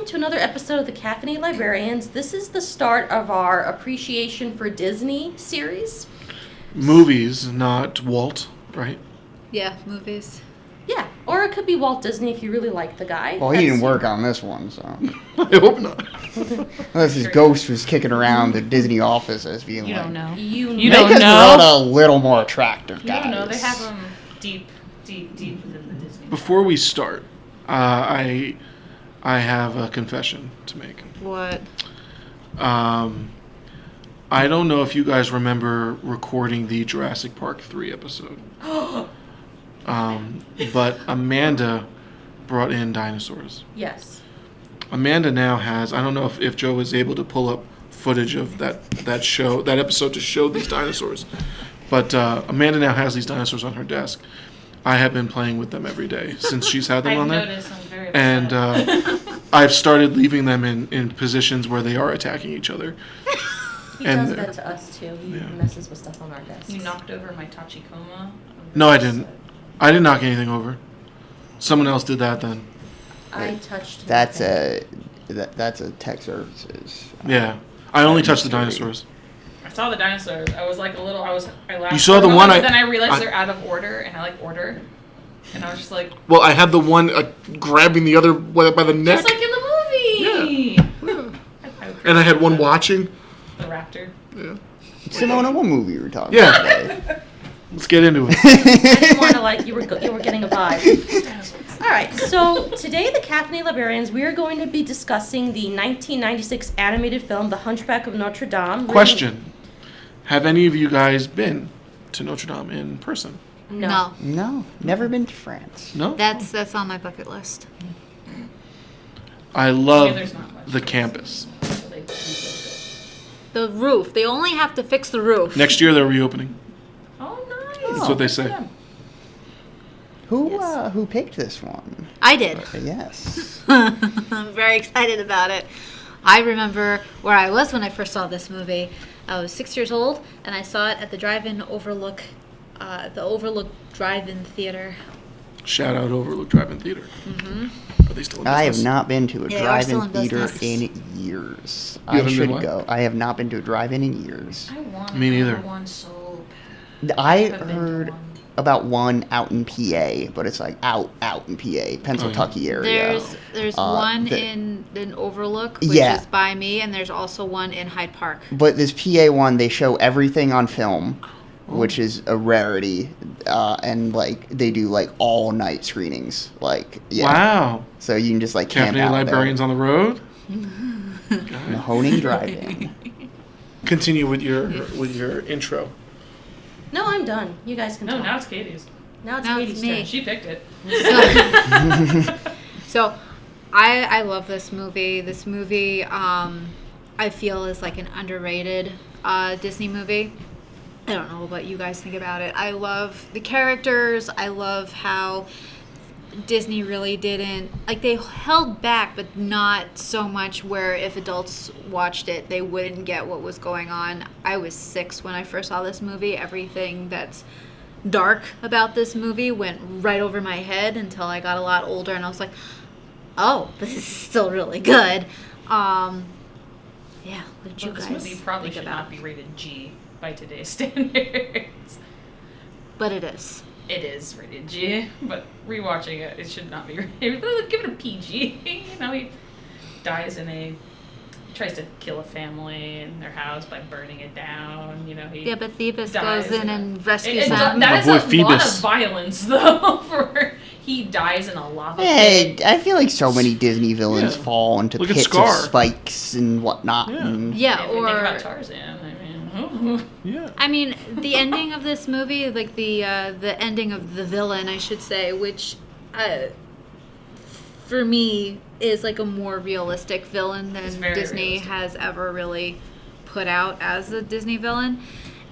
to another episode of the Caffeinated Librarians. This is the start of our Appreciation for Disney series. Movies, not Walt, right? Yeah, movies. Yeah, or it could be Walt Disney if you really like the guy. Well, he didn't work on this one, so. I hope not. Unless his ghost was kicking around the Disney offices being You like... don't know. You You know. don't Make us know. a little more attractive, You guys. don't know. They have them deep within the Disney. Before we start, I have a confession to make. What? I don't know if you guys remember recording the Jurassic Park 3 episode. But Amanda brought in dinosaurs. Yes. Amanda now has, I don't know if Joe was able to pull up footage of that episode to show these dinosaurs, but Amanda now has these dinosaurs on her desk. I have been playing with them every day since she's had them I've on there. noticed. I'm very And upset. I've started leaving them in positions where they are attacking each other. He And- does that to us, too. He messes with stuff on our desks. You knocked over my Tachikoma. No, I didn't. I didn't knock anything over. Someone else did that then. I touched That's nothing. that's a tech services. Yeah. I only touched the dinosaurs. I saw the dinosaurs. I was like a little. I laughed. You saw the for a one moment, I- But then I realized I- they're out of order, and I like order. And I was just like, Well, I had the one grabbing the other by the neck. just like in the movie. And I had one watching. The raptor. Yeah. Simona, what movie were we talking Yeah. about today? Let's get into it. I didn't want to, you were getting a vibe. All right, so today, the Caffeinated Librarians, we are going to be discussing the 1996 animated film, The Hunchback of Notre Dame. Question. Have any of you guys been to Notre Dame in person? No. No, never been to France. No? That's on my bucket list. I Yeah, love there's not much. the campus. So they rebuilt it. The roof. They only have to fix the roof. Next year they're reopening. Oh, nice. That's what they Good for say. them. Who picked this one? I did. Yes. I'm very excited about it. I remember where I was when I first saw this movie. I was 6 years old, and I saw it at the Drive-In Overlook, the Overlook Drive-In Theater. Shout out Overlook Drive-In Theater. Mm-hmm. Are they still in I have business? not been to a Yeah, they are still drive-in in theater business. in years. You I haven't been should what? go. I have not been to a drive-in in years. I want Me neither. one so bad. I I've been to heard one. about one out in PA, but it's like out in PA, Pennsylvania area. There's one in Overlook, which Yeah. is by me, and there's also one in Hyde Park. But this PA one, they show everything on film, which is a rarity, and like they do like all night screenings. Like Wow. so you can just like camp Caffeinated out Librarians on the road? there. Mahoning Drive-In. Continue with your intro. No, I'm done. You guys can No, talk. now it's Katie's. Now it's Now Katie's it's me. turn. She picked it. So, I love this movie. This movie, I feel is like an underrated Disney movie. I don't know what you guys think about it. I love the characters. I love how Disney really didn't, like, they held back, but not so much where if adults watched it, they wouldn't get what was going on. I was 6 when I first saw this movie. Everything that's dark about this movie went right over my head until I got a lot older, and I was like, oh, this is still really good. Yeah, what did you Well, this guys movie probably think should about? not be rated G by today's standards. But it is. It is rated G, but rewatching it, it should not be rated. Give it a PG. You know, he tries to kill a family in their house by burning it down. You know, he Yeah, but Phoebus dies goes in and rescues it, them. that is My a boy lot Phoebus. of violence, though. For he dies in a lava Hey, pit. I feel like so many Disney villains Yeah. fall into Look at pits Scar. of spikes and whatnot. Yeah. And Yeah, If you think about or Tarzan, I mean, Yeah. I mean, the ending of this movie, like the ending of the villain, I should say, which for me is like a more realistic villain It's than very Disney realistic. has ever really put out as a Disney villain,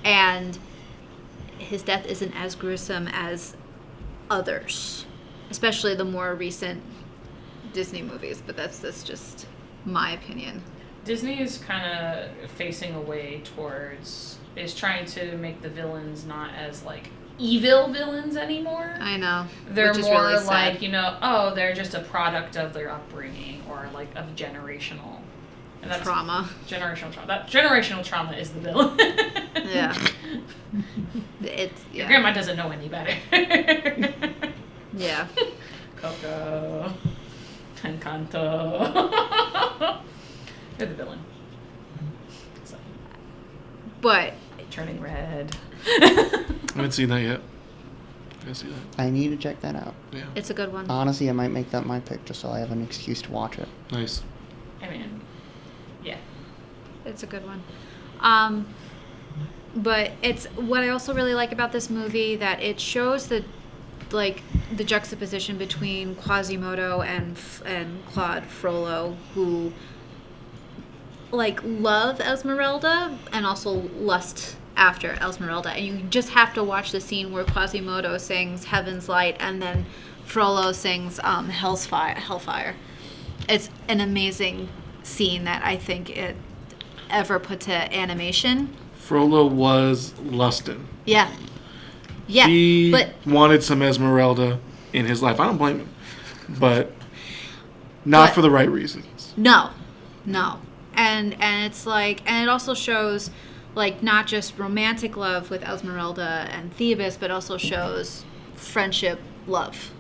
and his death isn't as gruesome as others, especially the more recent Disney movies. But that's just my opinion. Disney is kind of facing away towards, is trying to make the villains not as like evil villains anymore. I know. They're which is more really sad. like, they're just a product of their upbringing or like of generational. And that's trauma. Generational trauma. That generational trauma is the villain. Yeah. Your grandma doesn't know any better. Yeah. Coco. Encanto. They're the villain. So, But turning red. I haven't seen that yet. I see that. I need to check that out. Yeah. it's a good one. Honestly, I might make that my pick just so I have an excuse to watch it. Nice. I mean, yeah. It's a good one. But it's what I also really like about this movie, that it shows the juxtaposition between Quasimodo and Claude Frollo, who love Esmeralda and also lust after Esmeralda. And you just have to watch the scene where Quasimodo sings Heaven's Light and then Frollo sings Hellfire. It's an amazing scene that I think it ever put to animation. Frollo was lustin'. Yeah. Yeah. He but wanted some Esmeralda in his life. I don't blame him. But not for the right reasons. No. And it's and it also shows not just romantic love with Esmeralda and Phoebus, but also shows friendship love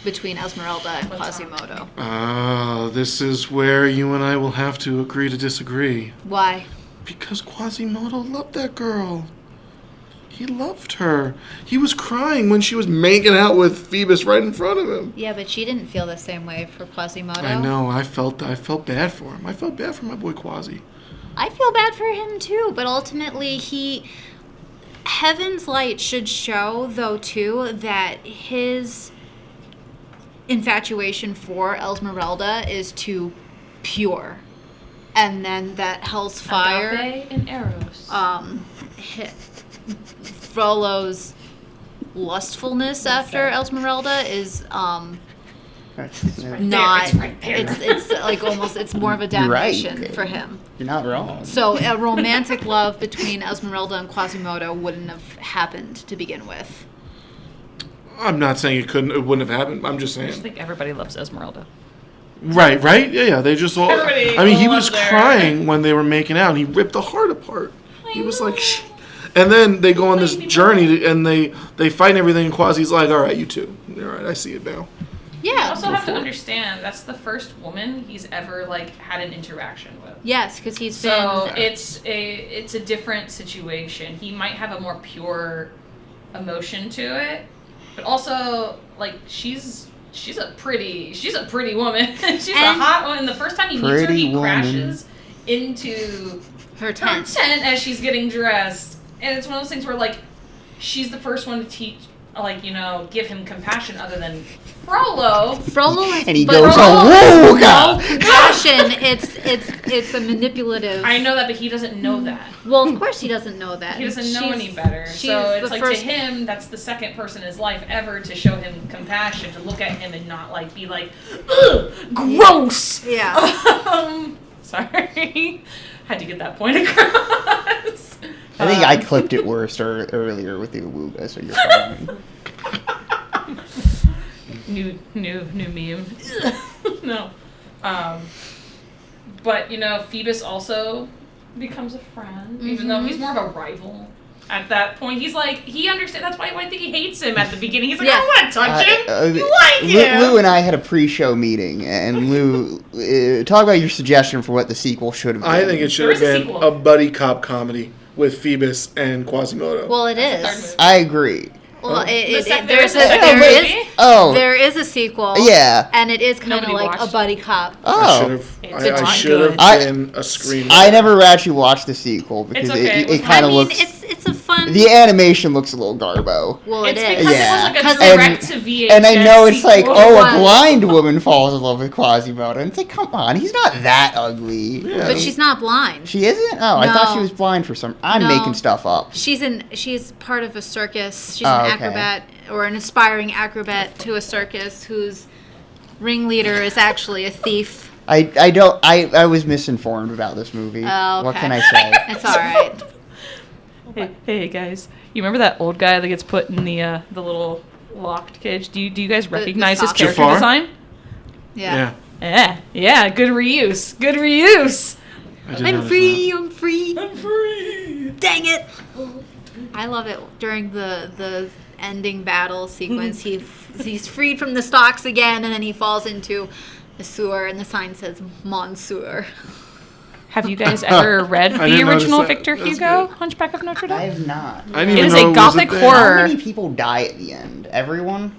between Esmeralda and Quasimodo. This is where you and I will have to agree to disagree. Why? Because Quasimodo loved that girl. He loved her. He was crying when she was making out with Phoebus right in front of him. Yeah, but she didn't feel the same way for Quasimodo. I know. I felt bad for him. I felt bad for my boy Quasi. I feel bad for him too, but ultimately Heaven's Light should show, though, too, that his infatuation for Esmeralda is too pure. And then that Hell's Fire, Agape and Eros. Frollo's lustfulness after Esmeralda is not. It's right there. It's almost. It's more of a You're right. damnation for him. You're not wrong. So a romantic love between Esmeralda and Quasimodo wouldn't have happened to begin with. I'm not saying it wouldn't have happened. I'm just I saying. just think everybody loves Esmeralda. Right? Yeah. They just all. Everybody I mean, he was loves her. crying when they were making out. And he ripped the heart apart. He was like, shh. And then they go on this journey and they fight and everything. And Quasi's like, all right, you two. All right, I see it now. You Yeah. also have to understand that's the first woman he's ever had an interaction with. Yes, because he's So been. it's a different situation. He might have a more pure emotion to it, but also she's a pretty woman. She's a hot one. The first time he meets her, Pretty he woman. crashes into her her tent. tent as she's getting dressed, and it's one of those things where she's the first one to teach. Give him compassion other than Frollo. And he goes, "Oh, God." Compassion. It's a manipulative. I know that, but he doesn't know that. Well, of course he doesn't know that. He doesn't know any better. she's So it's the to first- him, that's the second person in his life ever to show him compassion, to look at him and not be like, ugh, gross. Yeah. Sorry. Had to get that point across. I think I clipped it worse earlier with the Awooga, so you're fine. New meme. No. But Phoebus also becomes a friend, even though he's more of a rival. At that point, he understands. That's why I think he hates him at the beginning. He's like, Yeah. I don't want to touch him. You like him. Lou and I had a pre-show meeting, and Lou, talk about your suggestion for what the sequel should have been. I think it should have There is a been sequel. a buddy cop comedy with Phoebus and Quasimodo. Well, it That's a third is. movie. I agree. Well, There's a there second is movie? Oh, there is a sequel. yeah. And it is kind of Nobody like a watched. buddy cop. I Oh, should have. It's I not should have good. been a screenwriter. I never actually watched the sequel because It's okay. it kind I of mean, looks. it's a fun. The animation looks a little garbo. Well, It's it is. because Yeah. it was like a And- direct to VHS And I know it's like, sequel. oh, a was. blind woman falls in love with Quasimodo. And it's like, come on, he's not that ugly. Yeah. But she's not blind. She isn't? Oh, I thought she No. was blind for some. I'm No. making stuff up. She's part of a circus. She's Oh, an okay. acrobat or an aspiring acrobat to a circus whose ringleader is actually a thief. I was misinformed about this movie. Oh, okay. What can I say? It's all right. Hey guys, You remember that old guy that gets put in the little locked cage? Do you guys recognize his sock. character Jafar? design? Yeah. Yeah. Good reuse. Good reuse. I did I'm notice free. I'm free. I'm free. Dang it! I love it during the ending battle sequence. He's freed from the stocks again, and then he falls into the sewer, and the sign says Monsieur. Have you guys ever read I the didn't notice original that. Victor That's Hugo, good. Hunchback of Notre I Dame? have not. I didn't It even is know a it was gothic thing. horror. How many people die at the end? Everyone?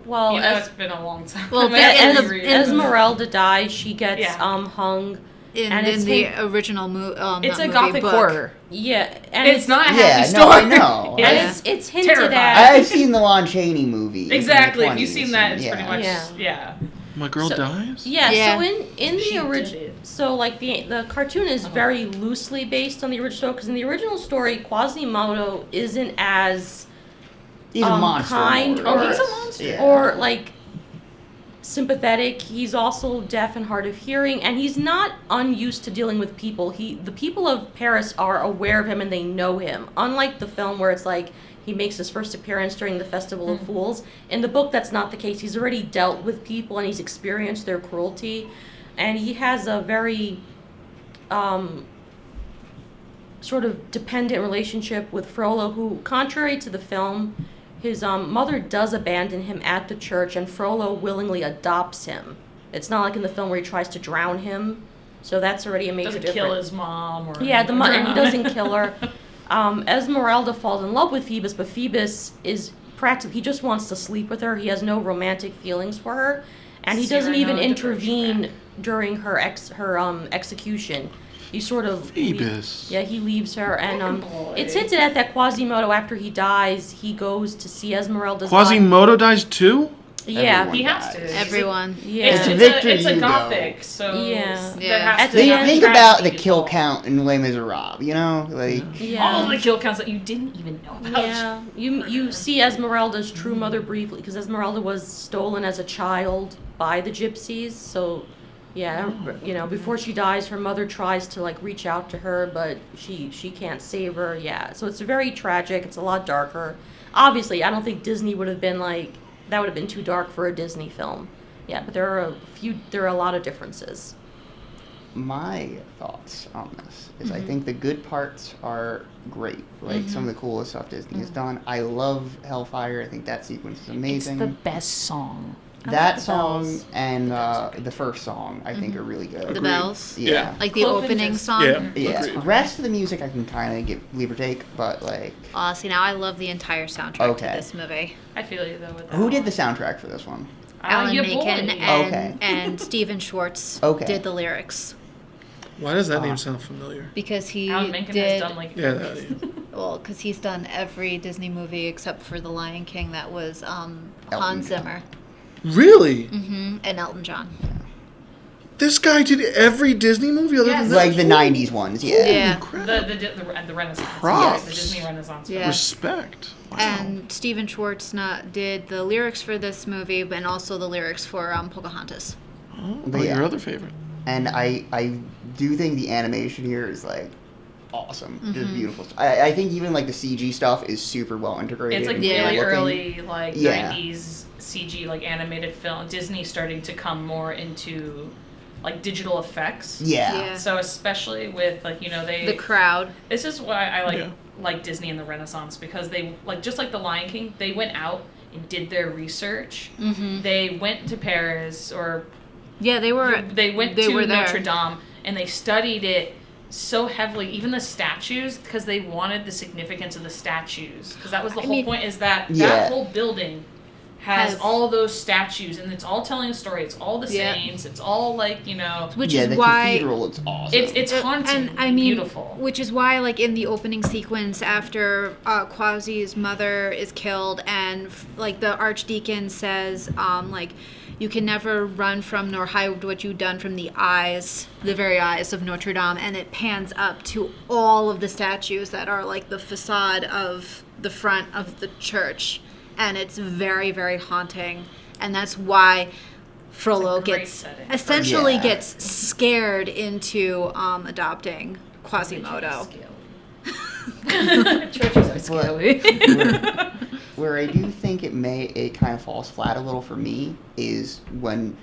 Well, You know, as, it's been a long time. Well, Esmeralda dies, she gets Yeah. hung. In And it's the hint- original It's a movie gothic book. horror. Yeah, and It's not a Yeah, happy no, story. I know. Yeah. And it's hinted Terrifying. at. I've seen the Lon Chaney movie. from the Exactly. If 20s, you've seen that, it's and pretty much Yeah. yeah. My girl So- dies? Yeah, Yeah. so in She the did original, it. so like the cartoon is very loosely based on the original, because in the original story, Quasimodo isn't as He's a monster. kind more or- He's a monster. Yeah. or like sympathetic. He's also deaf and hard of hearing, and he's not unused to dealing with people. The people of Paris are aware of him and they know him. Unlike the film where it's like he makes his first appearance during the Festival of Fools. In the book, that's not the case. He's already dealt with people and he's experienced their cruelty, and he has a very sort of dependent relationship with Frollo, who, contrary to the film, his mother does abandon him at the church, and Frollo willingly adopts him. It's not like in the film where he tries to drown him, so that's already a major Doesn't difference. kill his mom or Yeah, and he doesn't drown. kill her. Esmeralda falls in love with Phoebus, but Phoebus is practically, he just wants to sleep with her. He has no romantic feelings for her, and he doesn't even Cyrano de intervene Bergerac. during her execution. He sort of Phoebus. yeah, he leaves her, and boy. it's hinted at that Quasimodo, after he dies, he goes to see Esmeralda's body. Quasimodo dies too? Yeah, Everyone He has dies. to. Everyone. yeah. It's It's a Victor gothic, so Yeah. that Yeah. has At to the Think, end, think tragedy about the is kill all. count in Les Miserables, you know? Like, Yeah. All the kill counts that you didn't even know about. Yeah, you see Esmeralda's true mother briefly, because Esmeralda was stolen as a child by the gypsies. So, yeah, you know, before she dies, her mother tries to like reach out to her, but she can't save her. Yeah, so it's very tragic. It's a lot darker. Obviously, I don't think Disney would have been like, that would have been too dark for a Disney film. Yeah, but there are a lot of differences. my thoughts on this is I think the good parts are great. Like, some of the coolest stuff Disney has done. I love Hellfire. I think that sequence is amazing. best song. That the song bells. and the first song, I think, are really good. The bells. Yeah. Like the Cloven opening just- song. Yeah. Yeah. Agreed. Rest of the music I can kind of leave or take, but like, See, now I love the entire soundtrack Okay. to this movie. I feel you though with that. who did the one. soundtrack for this one? Alan your Menken boy. and, Okay. and Stephen Schwartz Okay. did the lyrics Why does that name sound familiar? because he Alan Menken did has done like Yeah, that, well because he's done every Disney movie except for The Lion King that was Hans John. Zimmer really? and Elton John. This guy did every Disney movie other Yes. than Like the 90s ones, yeah. Yeah. Crap. the Renaissance. Props. The Disney Renaissance. Yeah. Respect. Wow. And Stephen Schwartz did the lyrics for this movie and also the lyrics for Pocahontas. Oh, But what yeah. your other favorite? And I do think the animation here is like awesome, just beautiful. I think even like the CG stuff is super well integrated. It's like and Yeah. really good-looking. early, like Yeah. 90s CG, like animated film. Disney starting to come more into like digital effects. Yeah. Yeah. So especially with like they The crowd. This is why I Yeah. like Disney and the Renaissance, because they like just like the Lion King, they went out and did their research. Mm-hmm. They went to Paris or Yeah, they were they went they to were there. Notre Dame and they studied it so heavily, even the statues, because they wanted the significance of the statues, because that was the I whole mean- point, is that Yeah. that whole building has Has- all those statues and it's all telling a story. It's all the Yeah. saints. It's all like which yeah, is the why cathedral looks awesome. it's haunting, and I mean, beautiful. which is why, like in the opening sequence, after Quasi's mother is killed, and like the archdeacon says, like, you can never run from nor hide what you've done from the very eyes of Notre Dame, and it pans up to all of the statues that are like the facade of the front of the church, and it's very, very haunting, and that's why Frollo It's a great gets setting. essentially Yeah. gets scared into adopting Quasimodo. Churches are scary. Where I do think it kind of falls flat a little for me is when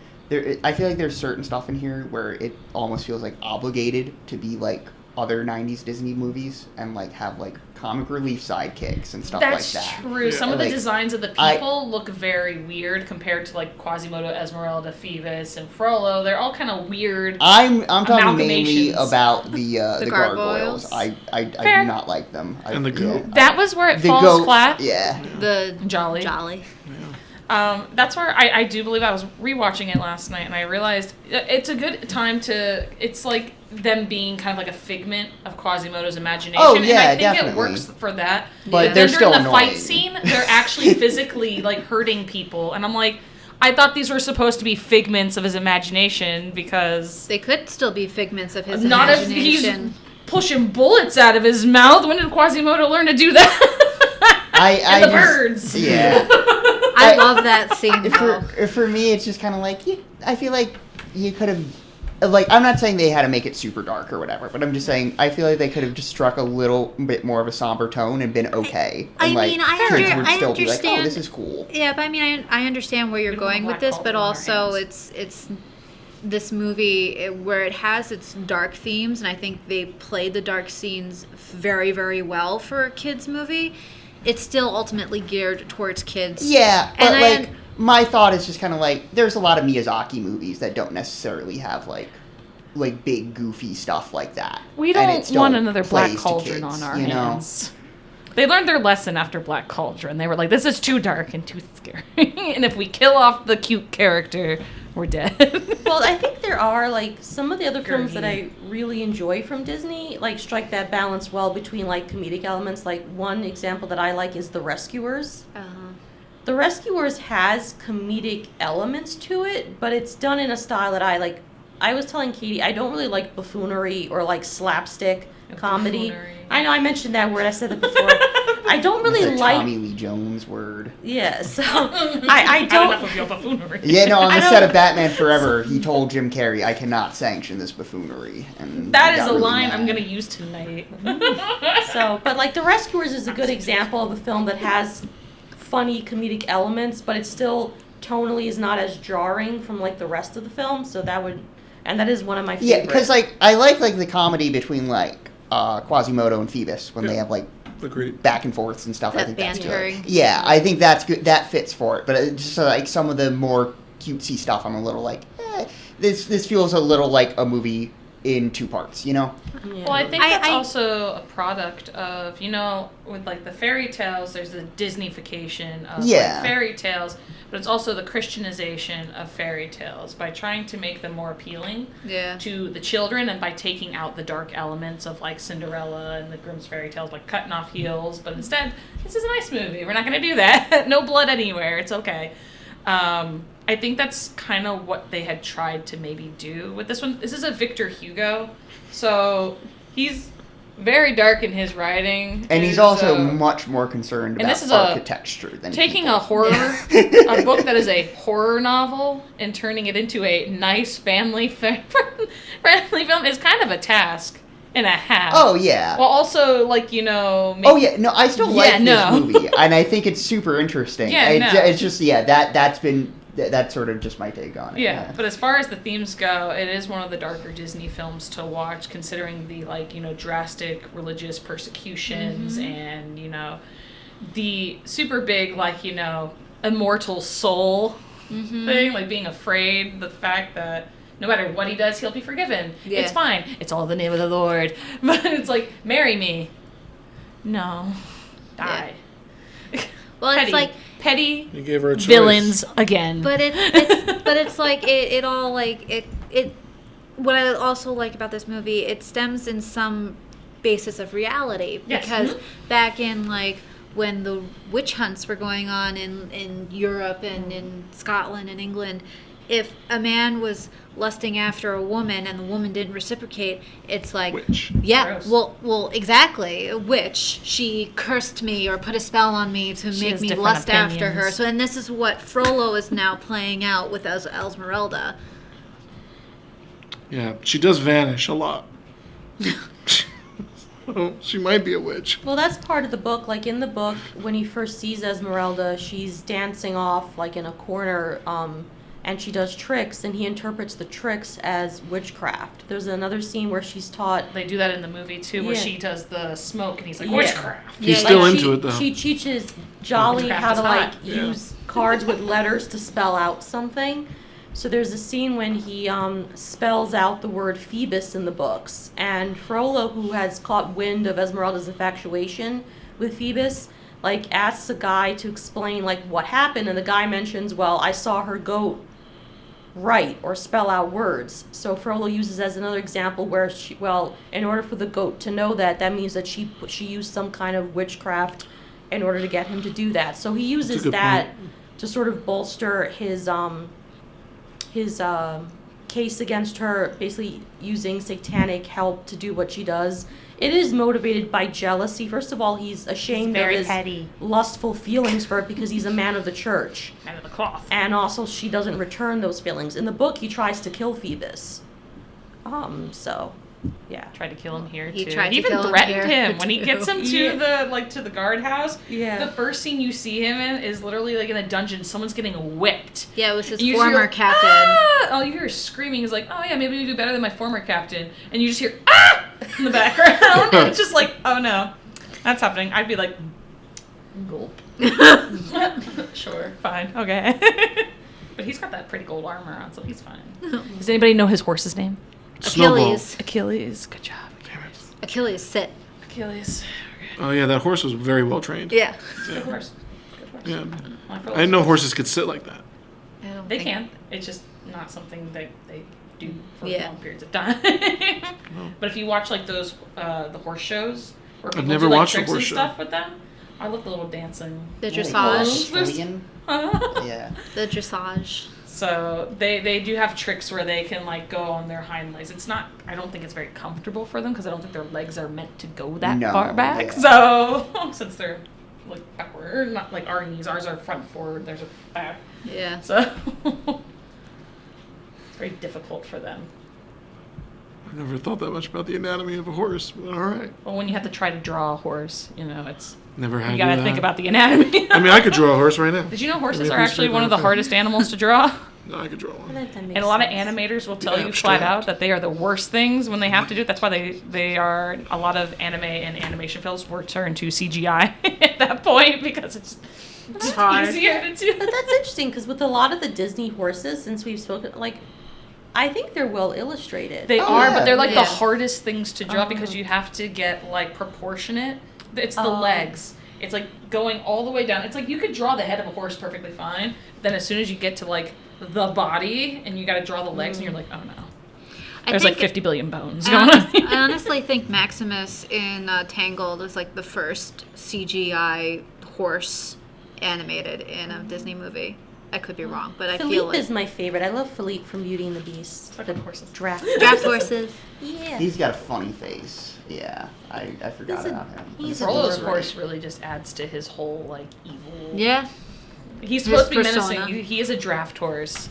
I feel like there's certain stuff in here where it almost feels like obligated to be like other 90s Disney movies and like have like comic relief sidekicks and stuff That's like that. true. Some of the Like, designs of the people look very weird compared to like Quasimodo, Esmeralda, Phoebus, and Frollo. They're all kind of weird. I'm talking mainly amalgamations. about the gargoyles. gargoyles. I Fair. do not like them. And the goat. That was where it the falls goat, flat. Yeah. The Jolly. That's where I do believe I was rewatching it last night and I realized it's a good time to. It's like them being kind of like a figment of Quasimodo's imagination. Oh, and yeah, I think definitely. it works for that. But Yeah. they're Then still during the annoying. fight scene, they're actually physically like hurting people, and I'm like, I thought these were supposed to be figments of his imagination because they could still be figments of his not if he's imagination. pushing bullets out of his mouth. When did Quasimodo learn to do that? I and the just- birds. Yeah. I love that scene though. For me, it's just kind of like, I feel like you could have, like, I'm not saying they had to make it super dark or whatever, but I'm just saying I feel like they could have just struck a little bit more of a somber tone and been okay. I And, like, mean, I kids under- would I still be like, oh, understand- this is cool. Yeah, but I mean, I understand where you're We don't going have with black this, but cauldron in our also hands. it's this movie where it has its dark themes, and I think they played the dark scenes very, very well for a kids movie. It's still ultimately geared towards kids. Yeah, but And like, my thought is just kind of like, there's a lot of Miyazaki movies that don't necessarily have like big goofy stuff like that. We And it don't still want another Black plays to Cauldron kids, on our you know? hands. They learned their lesson after Black Cauldron. They were like, this is too dark and too scary. And if we kill off the cute character, we're dead. Well, I think there are like some of the other films that I Gurney. really enjoy from Disney, like strike that balance well between like comedic elements. Like one example that I like is The Rescuers. The Rescuers has comedic elements to it, but it's done in a style that I like. I was telling Katie, I don't really like buffoonery or like slapstick comedy. Buffoonery. I know I mentioned that word. I said that before. I don't It's really a like. Tommy Lee Jones word. Yeah, so I Had don't. enough of your buffoonery. Yeah, no, on I the don't- set of Batman Forever, he told Jim Carrey, I cannot sanction this buffoonery. And That he is got a really line mad. I'm going to use tonight. So, but like The Rescuers is a good example of a film that has funny comedic elements, but it still tonally is not as jarring from like the rest of the film. So that is one of my favorites. Yeah, because like I like the comedy between like Quasimodo and Phoebus when they have like Agreed. back and forths and stuff. I That think that's bantering. good. Yeah, I think that's good. That fits for it. But it's just like some of the more cutesy stuff, I'm a little like, this feels a little like a movie in two parts, you know? Yeah. Well, I think I- that's I- also a product of, with like the fairy tales, there's the Disneyfication of Yeah. like, fairy tales, but it's also the Christianization of fairy tales by trying to make them more appealing Yeah. to the children and by taking out the dark elements of like Cinderella and the Grimm's fairy tales, like cutting off heels, but instead, this is a nice movie. We're not going to do that. No blood anywhere. It's okay. I think that's kind of what they had tried to maybe do with this one. This is a Victor Hugo, so he's very dark in his writing. And he's Is, also much more concerned and about this is architecture than taking people. a horror, a book that is a horror novel, and turning it into a nice family friendly film is kind of a task and a half. Oh yeah. Well, also make, Oh yeah, no, I still like Yeah, no. this movie, and I think it's super interesting. Yeah, It's, no. it's just that's sort of just my take on it. Yeah, but as far as the themes go, it is one of the darker Disney films to watch, considering the drastic religious persecutions and the super big immortal soul thing, like being afraid, the fact that no matter what he does, he'll be forgiven. Yeah. It's fine. It's all in the name of the Lord. But it's like, marry me. No. Die. Well, it's like, petty You gave her a choice. villains again. but it's like it all like it. What I also like about this movie, it stems in some basis of reality Yes. because Mhm. back in like when the witch hunts were going on in Europe and in Scotland and England, if a man was lusting after a woman and the woman didn't reciprocate, it's like, Witch. yeah, Gross. well, exactly, a witch. She cursed me or put a spell on me to She make has me different lust after her. opinions. So, and this is what Frollo is now playing out with Esmeralda. Yeah, she does vanish a lot. Oh, she might be a witch. Well, that's part of the book. Like in the book, when he first sees Esmeralda, she's dancing off like in a corner, and she does tricks, and he interprets the tricks as witchcraft. There's another scene where she's taught. They do that in the movie too, where Yeah. she does the smoke, and he's like, Yeah. witchcraft. He's still Like, into it though. She teaches Jolly Witchcraft how is to like hot. Yeah. use cards with letters to spell out something. So there's a scene when he spells out the word Phoebus in the books, and Frollo, who has caught wind of Esmeralda's infatuation with Phoebus, like asks a guy to explain like what happened, and the guy mentions, well, I saw her goat write or spell out words. So Frollo uses as another example where in order for the goat to know that, that means that she used some kind of witchcraft in order to get him to do that. So he uses good that to sort of bolster his case against her, basically using satanic help to do what she does. It is motivated by jealousy. First of all, he's ashamed of his petty. lustful feelings for it because he's a man of the church. Out of the cloth. And also, she doesn't return those feelings. In the book, he tries to kill Phoebus. So, yeah. Tried to kill him here He too. tried He to even kill him threatened here, him when he too. gets him to the guardhouse. Yeah. The first scene you see him in is literally like in a dungeon. Someone's getting whipped. Yeah, it was his And you just former hear, captain. "Ah!" All you hear is screaming. He's like, "Oh yeah, maybe we do better than my former captain." And you just hear "Ah!" in the background. And it's just like, "Oh no, that's happening." I'd be like, "Gulp." Sure, fine, okay. But he's got that pretty gold armor on, so he's fine. Does anybody know his horse's name? Snowball. Achilles. Achilles. Good job. Damn it. Achilles, sit. Achilles. Oh yeah, that horse was very well trained. Yeah. Good horse. Good horse. Yeah. Well, I didn't know horses could sit like that. I don't They think- can. It's just not something that they do for Yeah. long periods of time. But if you watch like those the horse shows where people never do like watched a tricks horse and show. stuff with them, I love the little dancing. The Like, dressage. Australian? Yeah. The dressage. So they do have tricks where they can like go on their hind legs. It's not. I don't think it's very comfortable for them because I don't think their legs are meant to go that No, far back. yeah. So since they're like backward, not like our knees. Ours are front forward. Theirs are back. Yeah. So it's very difficult for them. I never thought that much about the anatomy of a horse, but all right. Well, when you have to try to draw a horse, it's Never had you to do gotta that. think about the anatomy. I mean, I could draw a horse right now. Did you know horses Maybe are we actually should one of the go hardest animals to draw? No, I could draw one. And a lot of animators will tell Yeah, you flat abstract. out that they are the worst things when they have to do it. That's why they are a lot of anime and animation films were turned to CGI at that point because it's hard. easier to do. But that's interesting because with a lot of the Disney horses, since we've spoken, like, I think they're well illustrated. They Oh, are, yeah. but they're like Yeah. the hardest things to draw Oh. because you have to get like proportionate. It's the Oh. legs. It's like going all the way down. It's like you could draw the head of a horse perfectly fine. Then as soon as you get to like the body and you got to draw the legs, and you're like, oh no, I there's like think- 50 billion bones I, going on. I honestly think Maximus in Tangled is like the first CGI horse animated in a Disney movie. I could be wrong, but I feel Philippe like is my favorite. I love Philippe from Beauty and the Beast. Like the horses. draft. draft horses. Yeah. He's got a funny face. Yeah. I forgot He's a- about him. he's Frollo's adorable. horse really just adds to his whole like evil. Yeah. He's supposed to be persona. menacing. He is a draft horse.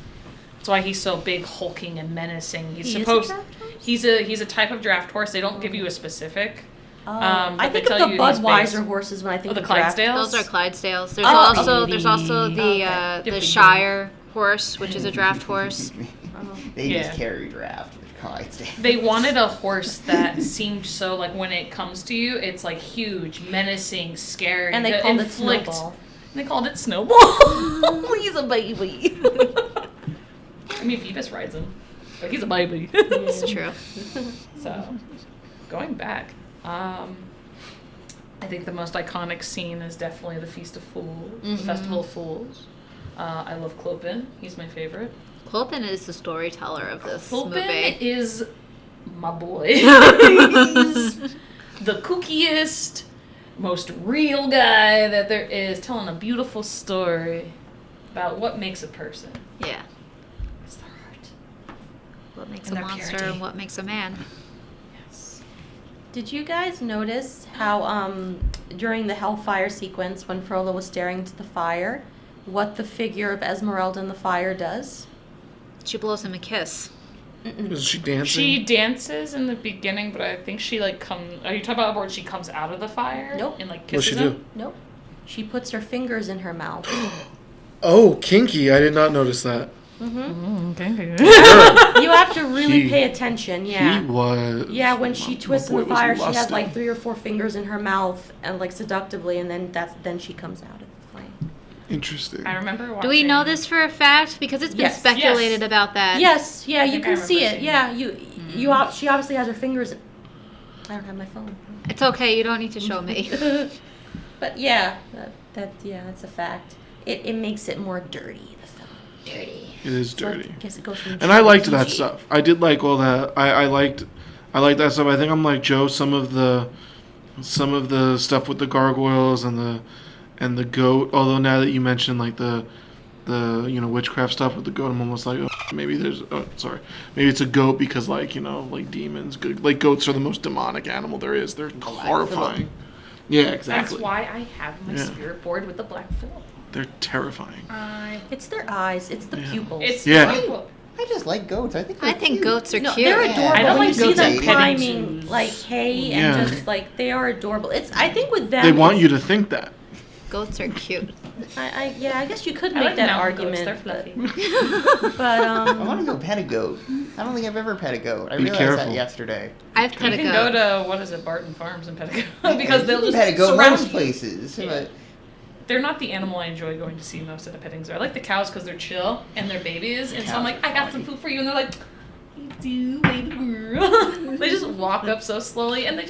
That's why he's so big, hulking, and menacing. He's He is a supposed. draft horse? He's a type of draft horse. They don't give you a specific. I but they think of tell the you he's Budweiser based- horses when I think the of draft. Clydesdales? Those are Clydesdales. Oh, There's also the Okay. the Different Shire horse, which is a draft horse. They Yeah. just carry draft with Clydesdale. They wanted a horse that seemed so like when it comes to you, it's like huge, menacing, scary. And they to called it inflict- Snowball. And they called it Snowball. He's a baby. I mean, Phoebus rides him, but he's a baby. It's true. So, going back, I think the most iconic scene is definitely the Feast of Fools, the Festival of Fools. I love Clopin. He's my favorite. Clopin is the storyteller of this Clopin movie. is my boy. He's the kookiest, most real guy that there is, telling a beautiful story about what makes a person. Yeah. It's their heart. What makes And a their monster purity. and what makes a man. Yes. Did you guys notice how during the Hellfire sequence when Frollo was staring into the fire, what the figure of Esmeralda in the fire does? She blows him a kiss. Is she dancing? She dances in the beginning, but I think she like comes. Are you talking about where she comes out of the fire? Nope. And like What's kisses she him? do? Nope. She puts her fingers in her mouth. Oh, kinky. I did not notice that. You have to really He- pay attention, yeah. He was. Yeah, when she twists in boy the was fire, she has lusting. like 3 or 4 fingers in her mouth and like seductively, and then she comes out of the flame. Interesting. I remember watching. Do we know this for a fact? Because it's been Yes. speculated Yes. about that. Yes, yeah, you think I can see remember it. seeing Yeah, she obviously has her fingers. I don't have my phone. It's okay. You don't need to show me. But yeah, that's a fact. It makes it more dirty. The film. Dirty. It is So I dirty. guess it goes from And I liked PG. that stuff. I did like all that. I liked that stuff. I think I'm like Joe. Some of the stuff with the gargoyles and the goat. Although now that you mentioned like the witchcraft stuff with the goat, I'm almost like maybe it's a goat because like like demons. Like goats are the most demonic animal there is. They're horrifying. Yeah, exactly. That's why I have my Yeah. spirit board with the black Phillip. They're terrifying. It's their eyes. It's the Yeah. pupils. It's Yeah. beautiful. I just like goats. I think goats are no, cute. they're Yeah. adorable. I don't When like you see goats them at petting climbing zoos. like hay Yeah. and just like they are adorable. I think with them They want it's- you to think that. Goats are cute. I guess you could I make like that mountain goats. argument. They're but- fluffy. But I want to go pet a goat. I don't think I've ever pet a goat. I Be realized careful. that yesterday. I've You pet a can goat. go to what is it, Barton Farms and pet a goat because they'll You just can pet a goat surround most you. places. Yeah. But They're not the animal I enjoy going to see most at the petting zoo. I like the cows because they're chill and they're babies, and so I'm Cows like, are I got some funny. food for you, and they're like, you do, baby girl. They just walk up so slowly, and they're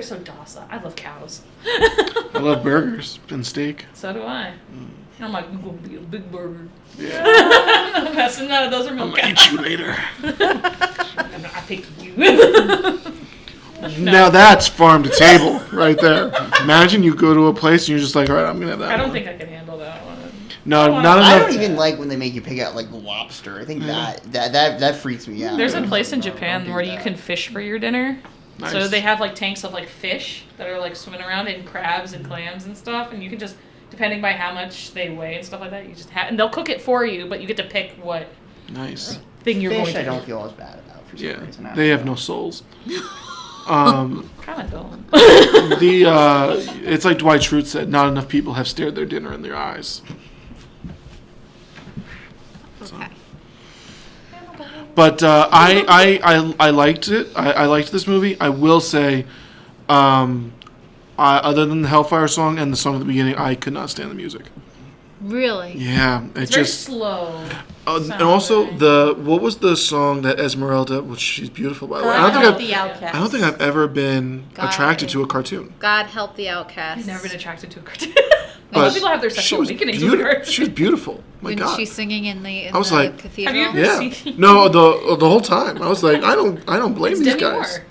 so docile. I love cows. I love burgers and steak. So do I. And I'm like, you're gonna be a big burger. Yeah. No, Pastor, no, those are I'm milk gonna cows. eat you later. I picked you. Now that's farm to table right there. Imagine you go to a place and you're just like, all right, I'm gonna have that. I don't one. think I can handle that one. No, Oh, not I enough. don't even like when they make you pick out like lobster. I think that freaks me out. There's a place in No, don't Japan do where you that. can fish for your dinner. So Nice. they have like tanks of like fish that are like swimming around in crabs and clams and stuff, and you can just, depending by how much they weigh and stuff like that, you just have, and they'll cook it for you, but you get to pick what Nice. thing you're Fish, going to I don't eat. feel as bad about for some Yeah, reason. I don't they have know. no souls. Kind of dumb. It's like Dwight Schrute said, not enough people have stared their dinner in their eyes. Okay. But I liked it. I liked this movie. I will say, other than the Hellfire song and the song at the beginning, I could not stand the music. Really? Yeah, it It's very just. slow. And also what was the song that Esmeralda? Which she's beautiful by the way. God help the I outcast. don't think I've ever been God. attracted to a cartoon. God help the outcasts. I've never been attracted to a cartoon. A But lot of people have their she sexual was awakenings with beautiful. her. She was beautiful. My When God. she's singing in the I was like, cathedral. Have you ever Yeah. seen? No, the whole time I was like, I don't blame It's these Demi guys. Moore.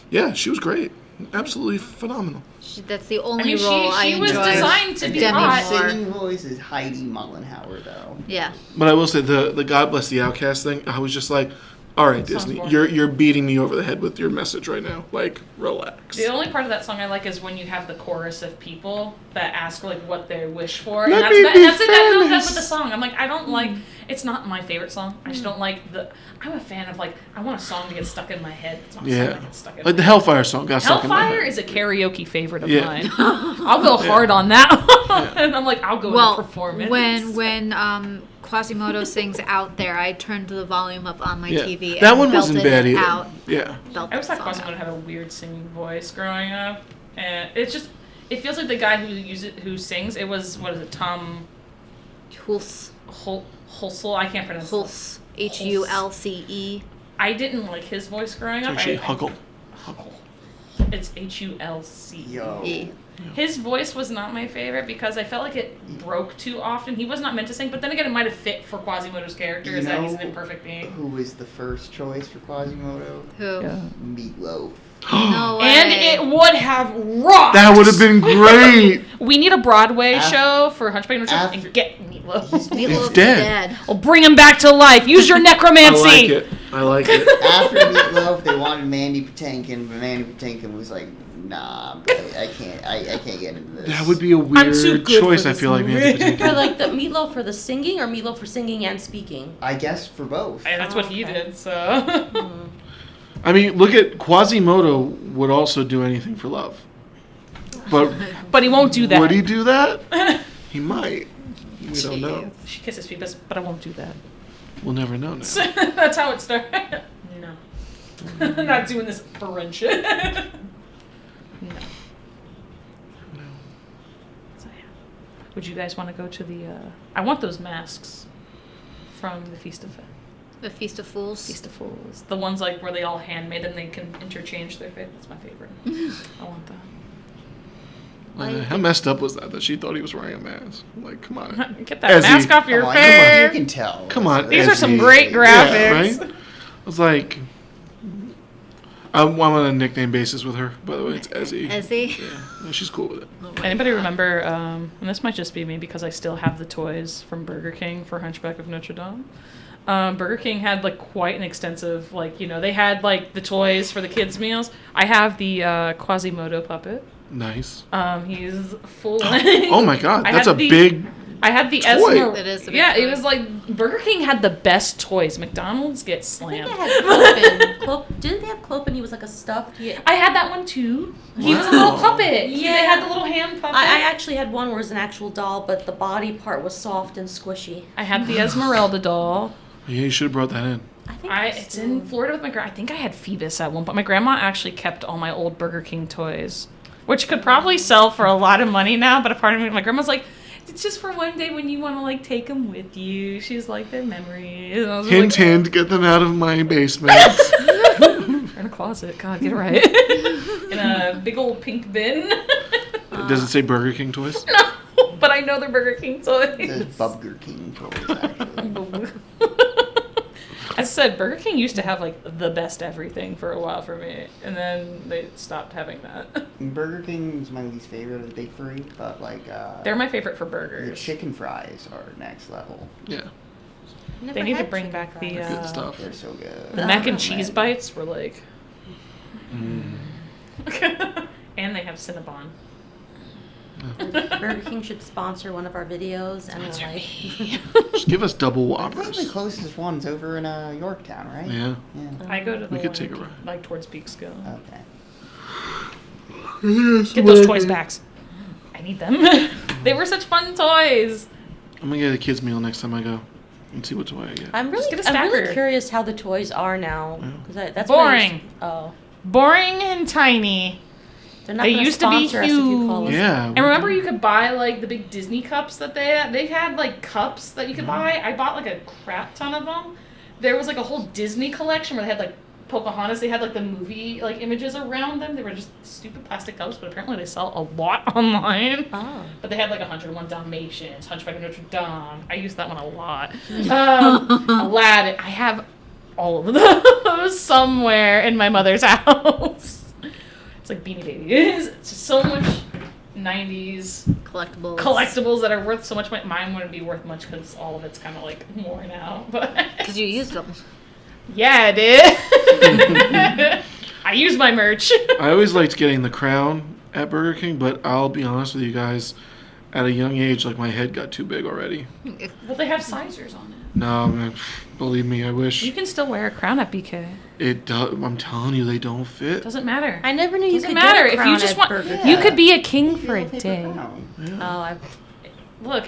Yeah, she was great. Absolutely phenomenal. That's the only I mean, role I she was enjoy. designed to be Demi hot. Moore. Singing voice is Heidi Mullenhauer though. Yeah. But I will say the God Bless the Outcast thing. I was just like, all right, Sounds Disney, boring. you're beating me over the head with your message right now. Like, relax. The only part of that song I like is when you have the chorus of people that ask like what they wish for, Let and me that's be that's it. That's famous. with the song. I'm like, I don't like. It's not my favorite song. I just don't like the. I'm a fan of like I want a song to get stuck in my head. It's not a song Yeah. that gets stuck in Like my the head. Hellfire song got stuck in my Hellfire head. is a karaoke favorite of Yeah. mine. I'll go hard on that one. And I'm like, I'll go Well, to performance. when Quasimodo sings "Out There," I turned the volume up on my Yeah. TV. That and one wasn't belted bad it either. Out. Yeah. Belted I always thought the song Quasimodo out. had a weird singing voice growing up, and it's just it feels like the guy who sings. It was what is it, Tom Hulse. Hulsel? I can't pronounce. Hulse. Hulce. I didn't like his voice growing It's up. actually I- Huckle. It's Hulce. Yo. E. His voice was not my favorite because I felt like it broke too often. He was not meant to sing, but then again, it might have fit for Quasimodo's character, You is that he's an know imperfect being. Who was the first choice for Quasimodo? Who? Meatloaf. No way. And it would have rocked. That would have been great. We need a Broadway Af- show for Hunchback of Notre Dame af- and get Meatloaf. Meatloaf's dead. We'll bring him back to life. Use your I necromancy. like it. I like it. After Meatloaf, they wanted Mandy Patinkin, but Mandy Patinkin was like Nah, but I can't. I can't get into this. That would be a I'm too weird good choice. for I this feel like we have to movie. take. For like the meatloaf for the singing or meatloaf for singing and speaking? I guess for both. And that's what he Okay. did, so. I mean, look at Quasimodo would also do anything for love, but But he won't do that. would he do that? He might. We don't know. She kisses Phoebus, but I won't do that. We'll never know now. That's how it started. No. I'm not doing this friendship. No. So, yeah. Would you guys want to go to the... I want those masks from the Feast of Fools. Feast of Fools. The ones like where they all handmade them, they can interchange their face. That's my favorite. I want that. How messed up was that she thought he was wearing a mask? Like, come on. Get that Ezzy. mask off your Come on, face. You can tell. Come on, These are some Ezzy. great graphics. Yeah, right? I was like... I'm on a nickname basis with her, by the way. It's Ezzy. Ezzy. Yeah, she's cool with it. Anybody remember, and this might just be me because I still have the toys from Burger King for Hunchback of Notre Dame. Burger King had like quite an extensive, like, you know, they had like the toys for the kids' meals. I have the Quasimodo puppet. Nice. He's full. Oh my god, I that's had a the- big... I had the Toy. Esmeralda. That is a big Yeah, it toy. was like Burger King had the best toys. McDonald's gets I think slammed. they had Clopen. Didn't they have Clopen? He was like a stuffed. Yeah. I had that one too. He was a Wow. little puppet. Yeah. They had the little hand puppet. I actually had one where it was an actual doll, but the body part was soft and squishy. I had the Esmeralda doll. Yeah, you should have brought that in. I think It's in Florida with my grandma. I think I had Phoebus at one point. My grandma actually kept all my old Burger King toys, which could probably sell for a lot of money now. But a part of me, my grandma's like, it's just for one day when you want to like take them with you. She's like, they're memories. And I was Hint, like, hint, get them out of my basement. They're in a closet. God, get it right. In a big old pink bin. Does it say Burger King toys? No, but I know they're Burger King toys. There's Burger King toys, actually. I said Burger King used to have like the best everything for a while for me, and then they stopped having that. Burger King is my least favorite of the big three, but like They're my favorite for the burgers. chicken fries are next level. Yeah. They need to bring back the Good stuff. They're so good. the Oh, mac and man. cheese bites were like, Mm. and they have Cinnabon. Burger King should sponsor one of our videos, and Sponsor like, Just give us double I think the Whoppers. closest one's over in Yorktown, right? Yeah. Yeah. I go to the We could one take a ride. like towards Peekskill. Okay. Get those toys back. I need them. They were such fun toys. I'm gonna get a kids meal next time I go and see what toy I get. I'm Just really, get a I'm really stacker. curious how the toys are now. Because that's Boring. Oh, Boring and tiny. they're not They gonna used to be sponsor us if you call us. Yeah. And remember, you could buy like the big Disney cups that they had like cups that you could buy. I bought like a crap ton of them. There was like a whole Disney collection where they had like Pocahontas. They had like the movie like images around them. They were just stupid plastic cups, but apparently they sell a lot online. Oh. But they had like 101 Dalmatians, Hunchback of Notre Dame. I used that one a lot. Aladdin. I have all of those somewhere in my mother's house. It's like Beanie Babies. It's just so much 90s Collectibles. collectibles that are worth so much money. Mine wouldn't be worth much because all of it's kind of like worn out. But Because you used them. yeah, I did. I use my merch. I always liked getting the crown at Burger King, but I'll be honest with you guys, at a young age, like my head got too big already. Well, they have sizers on it. No, man, believe me, I You wish can still wear a crown at BK. it. I'm telling you, they don't fit. Doesn't matter. I never knew you Doesn't could matter get a if crown you just at want. Burger Yeah. King. You could be a king for a Feel paper day. crown. Yeah. Oh, Look,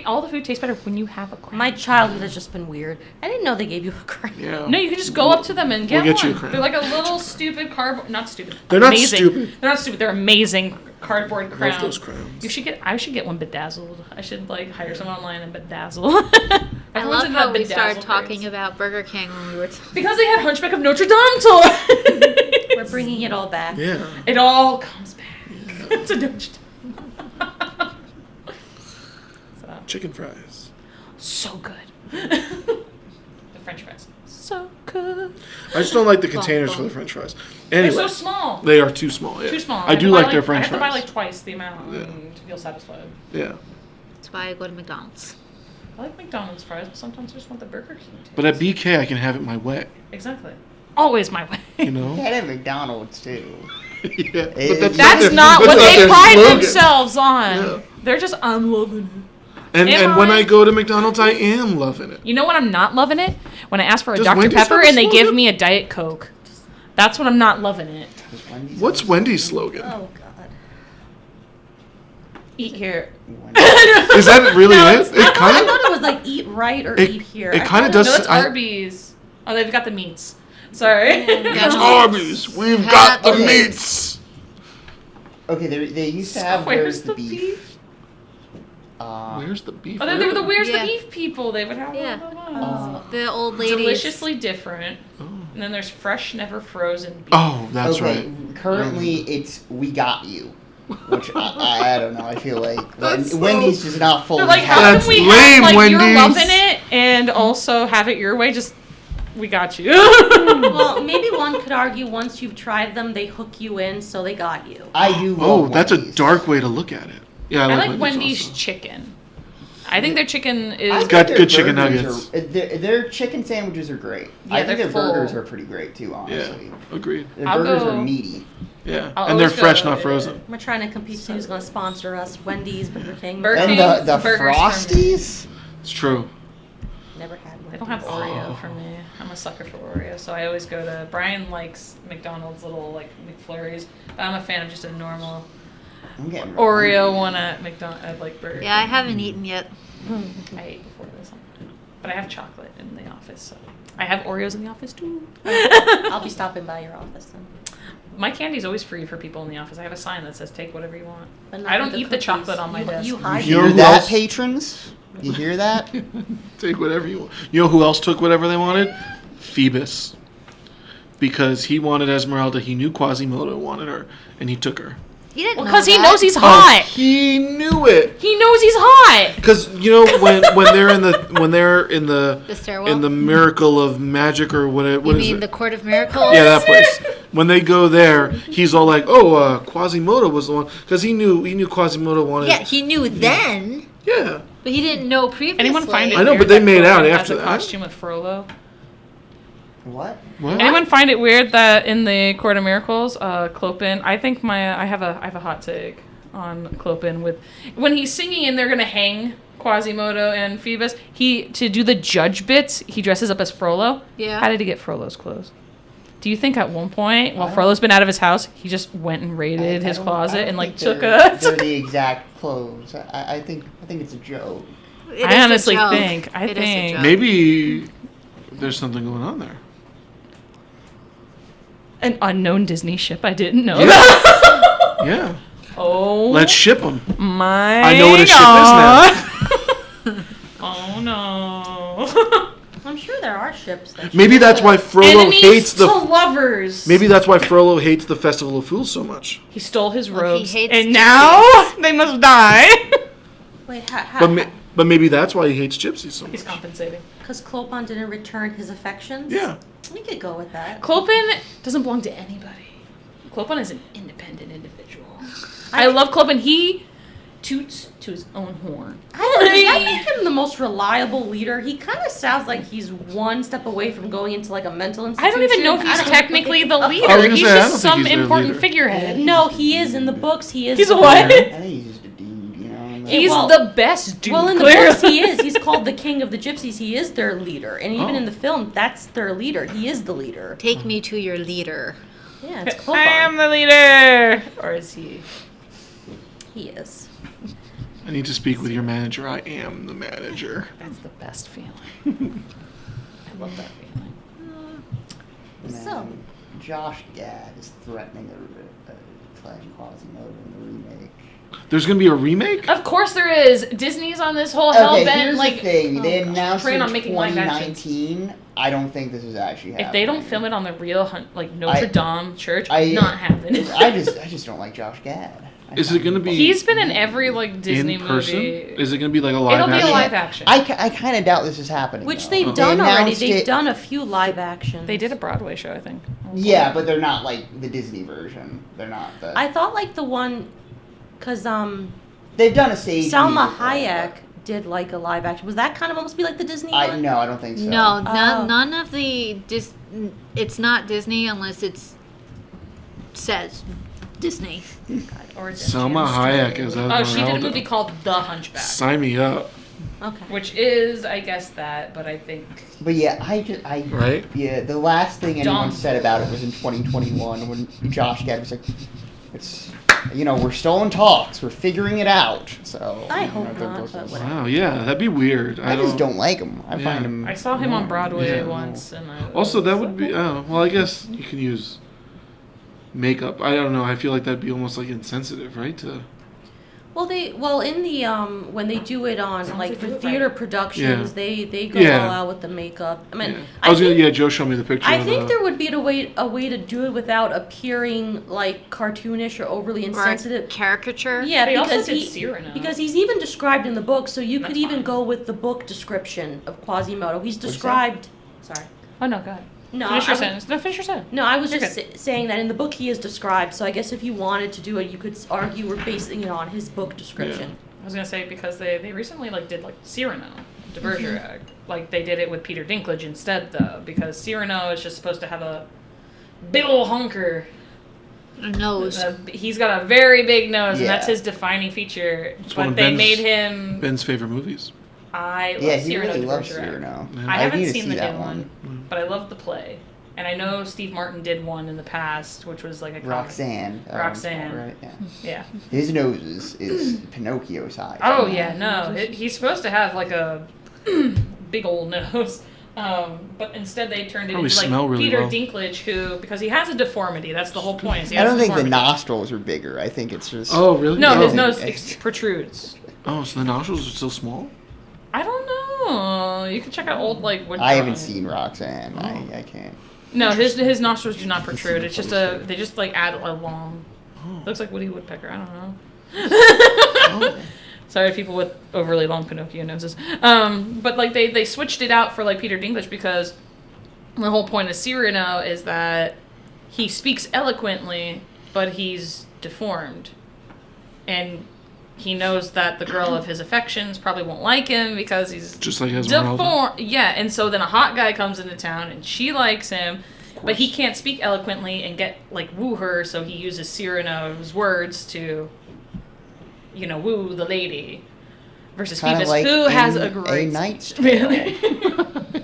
all the food tastes better when you have a crown. my childhood has just been weird. I didn't know they gave you a crown. Yeah. No, you can just go up to them and get We'll get one. you a crown. They're like a little stupid cardboard. Not stupid. They're not amazing. stupid. They're not stupid. They're amazing cardboard Love crowns. those crowns. I should get one bedazzled. I should like hire someone online and bedazzle. I Everyone's love into how that we started bedazzle talking craze. about Burger King when we were. Because they had Hunchback of Notre Dame toys. We're bringing it all back. Yeah. It all comes back. It's a Notre Dame. So, Chicken fries. so good. The French fries. So good. I just don't like the containers for the French fries. Anyway, They're so small. they are too small. Yeah. Too small. I do like their I French have to buy fries. like twice the amount Yeah. to feel satisfied. Yeah. That's why I go to McDonald's. I like McDonald's fries, but sometimes I just want the Burger King taste. But at BK, I can have it my way. Exactly. Always my way. You know. They had it at McDonald's too. Yeah, but That's not what their they pride slogan. themselves on. Yeah. They're just, I'm loving it. And when I go to McDonald's, I am loving it. You know when I'm not loving it? When I ask for a Does Dr. Wendy's Pepper have a and they give slogan? me a Diet Coke. That's when I'm not loving it. What's Wendy's slogan? Oh God. Eat here. Is that really No, it? it's It I kind of. thought it was like eat right or It- eat here. it I kinda thought does- No, it's I- Arby's. Oh, they've got the meats. Sorry. It's Arby's. We've got the Okay. meats. Okay, they used to have Where's the beef. Where's the beef? Oh, they were the Where's Yeah. the Beef people. They would have Yeah. all the ones. The old ladies. Deliciously different. And then there's fresh, never frozen beef. Oh, that's okay, right. currently it's We Got You, which I don't know. I feel like That's so- Wendy's just not fully. They're like, how That's can we lame, have, like, you're Wendy's. loving it and also have it your way? Just, we got you. Well, maybe one could argue once you've tried them, they hook you in, so they got you. I do. Oh, love that's Wendy's. a dark way to look at it. Yeah, I like Wendy's also. chicken. I think their chicken I is think got their good chicken burgers nuggets. Their chicken sandwiches are great. Yeah, I think they're their burgers full. are pretty great too. Yeah, Honestly, agreed. their I'll burgers go- are meaty. Yeah, I'll and they're always fresh, go- not frozen. We're trying to compete to see who's going to sponsor us. Wendy's, Burger King. Burger And King, the burgers for Frosties. It's true. Never had one. They don't have Oreo for me. I'm a sucker for Oreo, so I always go to. Brian likes McDonald's little like McFlurries, but I'm a fan of just a normal I'm getting Oreo one at at like Burger Yeah, I King. haven't eaten yet. I ate before this, but I have chocolate in the office, so I have Oreos in the office too. I'll be stopping by your office then. My candy's always free for people in the office. I have a sign that says "Take whatever you want." But not I don't with eat the cookies. chocolate on my You- desk. You You hide You know hear who that, else- patrons? You hear that? Take whatever you want. You know who else took whatever they wanted? Phoebus. Because he wanted Esmeralda, he knew Quasimodo wanted her, and he took her. You didn't know because he that. knows he's hot. Oh, he knew it. He knows he's hot. Because you know when they're in the The stairwell? in the Miracle of Magic or what You is mean it? the Court of Miracles? Yeah, that place. When they go there, he's all like, "Oh, Quasimodo was the one," because he knew Quasimodo wanted. Yeah, he knew then, Yeah. but he didn't know previously. Anyone find it? I know, weird but they that made out Clopen after has a that. costume with Frollo. What? What? Anyone find it weird that in the Court of Miracles, Clopen? I think I have a hot take on Clopen with when he's singing and they're gonna hang Quasimodo and Phoebus. To do the judge bits, he dresses up as Frollo. Yeah. How did he get Frollo's clothes? Do you think at one point, while I don't- Frollo's been out of his house, he just went and I raided his don't- I closet don't and like think took they're- a? They're the exact clothes. I think it's a joke. It I is a honestly joke. think- I It is a think- joke. Maybe there's something going on there. An unknown Disney ship. I didn't know Yeah. that. Yeah. Oh. Let's ship them. My I know what a ship is God. Oh no. I'm sure there are ships that Maybe that's why Frollo Enemies hates to the. lovers. Maybe that's why Frollo hates the Festival of Fools so much. He stole his Well, he robes, hates and gypsies. now they must die. Wait, But maybe that's why he hates gypsies so He's much. compensating. because Clopin didn't return his affections? Yeah. We could go with that. Clopin doesn't belong to anybody. Clopin is an independent individual. I love Clopin. He toots to his own horn. Does that make him the most reliable leader? He kind of sounds like he's one step away from going into like a mental I institution. don't even know if he's I don't- technically the I was leader. gonna He's say, I don't just think some he's their important leader. figurehead. No, he is in the books. He is. He's the a what? leader. I think he's just a dude, you know. He's well- the best dude. Well, in the clearly. books, he is. He's called the King of the Gypsies. He is their leader, and even Oh. in the film, that's their leader. He is the leader. Take me to your leader. Yeah, it's I Clopin. am the leader. Or is he? He is. I need to speak with your manager. I am the manager. That's the best feeling. I love that feeling. And So- then Josh Gad is threatening playing Quasimodo in the remake. There's gonna be a remake. Of course there is. Disney's on this whole hell Okay, bent here's like the thing. They oh, announced train in on making live action. 2019. I don't think this is actually happening. if they don't film it on the real Notre Dame church, I- not happening. I just don't like Josh Gad. Is it gonna be He's been in every like Disney in person? movie. Is it gonna be like a live It'll be action? a live action. I kind of doubt this is happening. Which though. they've Oh. done They already. announced They've it- done a few live actions. They did a Broadway show, I think. Yeah, but they're not like the Disney version. They're not. I thought like the one, cause They've done a stage. Salma musical, Hayek did like a live action. Was that kind of almost be like the Disney but one? no, I don't think so. No, Oh. none of the it's not Disney unless it's says Disney. Or is it Selma Jan Hayek as Stoll? Oh, she did a Esmeralda. movie called The Hunchback, Sign me up. Okay. which is, I guess, that, but I think But yeah, Right? yeah, the last thing anyone Dumb. said about it was in 2021 when Josh Gad was like, it's, we're still in talks, we're figuring it out. So I you know, hope th- not, those- but those- whatever. Wow, yeah, that'd be weird. I just don't like him. I Yeah. find him. I saw him on Broadway Yeah. once, and I Also, was that would like, be. Oh, well, I guess you can use makeup. I don't know. I feel like that'd be almost like insensitive, right? Well, in the when they do it on Sounds like like for do it theater right. productions, Yeah. they go Yeah. all out with the makeup. I mean, Yeah. I was think, gonna. Yeah, Joe showed me the picture. I of think the, there would be a way to do it without appearing like cartoonish or overly Or a insensitive. caricature. Yeah, They also because did he Cyrano. because he's even described in the book, so you That's could even fine. go with the book description of Quasimodo. He's you say? described. Sorry. Oh no, go ahead. No, Finish your I- sentence. No, finish your sentence. No, I was You're just good. saying that in the book he is described. So I guess if you wanted to do it, you could argue we're basing it on his book description. I was gonna say because they recently did Cyrano de Mm-hmm. Bergerac. Like they did it with Peter Dinklage instead though, because Cyrano is just supposed to have a big ol' hunker. A nose. He's got a very big nose, and Yeah. that's his defining feature. It's one But of they Ben's- made him. Ben's favorite movies. I love Yeah, he Cyrano really de loves Bergerac. Cyrano. Yeah. I need haven't to seen see the that new one, Mm. but I love the play. And I know Steve Martin did one in the past, which was like a comedy. Roxanne. Roxanne. Right, yeah. Yeah. His nose is Pinocchio size. Oh yeah, no, he's supposed to have like a big old nose, but instead they turned it Probably into smell like really Peter well. Dinklage, who because he has a deformity. That's the whole point. Is he I has don't a think the deformity. nostrils are bigger. I think it's just. Oh, really? No, Oh. his nose It's- protrudes. Oh, so the nostrils are still small? I don't know. You can check out old like wood. I haven't drawings. seen Roxanne. Oh. I can't. No, his nostrils do not protrude. a It's just funny they just like add a long. Oh. Looks like Woody Woodpecker. I don't know. Oh. Sorry, people with overly long Pinocchio noses. But like they switched it out for like Peter Dinklage because the whole point of Cyrano is that he speaks eloquently, but he's deformed, and he knows that the girl of his affections probably won't like him because he's Just like Esmeralda. deformed. Yeah, and so then a hot guy comes into town and she likes him. But he can't speak eloquently and woo her, so he uses Cyrano's words to, woo the lady. Versus Kind of Phoebus, like who has a in great A Knight's Tale.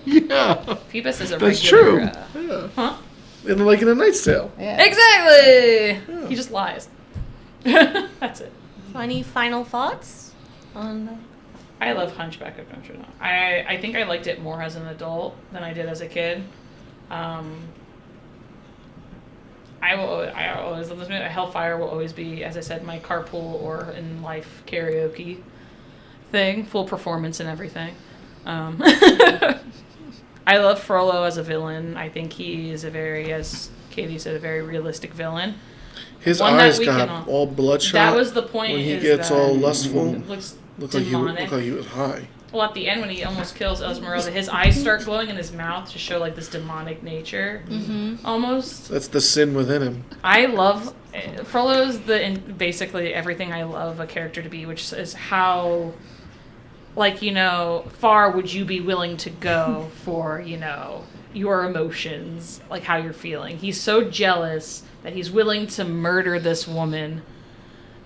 Yeah. Phoebus is a That's regular. true. Yeah. Huh? And like in A Knight's Tale. Yeah. Exactly. Yeah. He just lies. That's it. So any final thoughts on? I love Hunchback of Notre Dame. I think I liked it more as an adult than I did as a kid. I always love this movie. Hellfire will always be, as I said, my carpool or in life karaoke thing, full performance and everything. I love Frollo as a villain. I think he is as Katie said, a very realistic villain. His One that eyes we got can- all bloodshot. That was the point. when he is gets that all lustful. it looks Looked demonic. like he was high. Well, at the end when he almost kills Esmeralda, his eyes start glowing in his mouth to show like this demonic nature, almost. That's the sin within him. I love Frollo's basically everything I love a character to be, which is how, far would you be willing to go for your emotions, like how you're feeling. He's so jealous that he's willing to murder this woman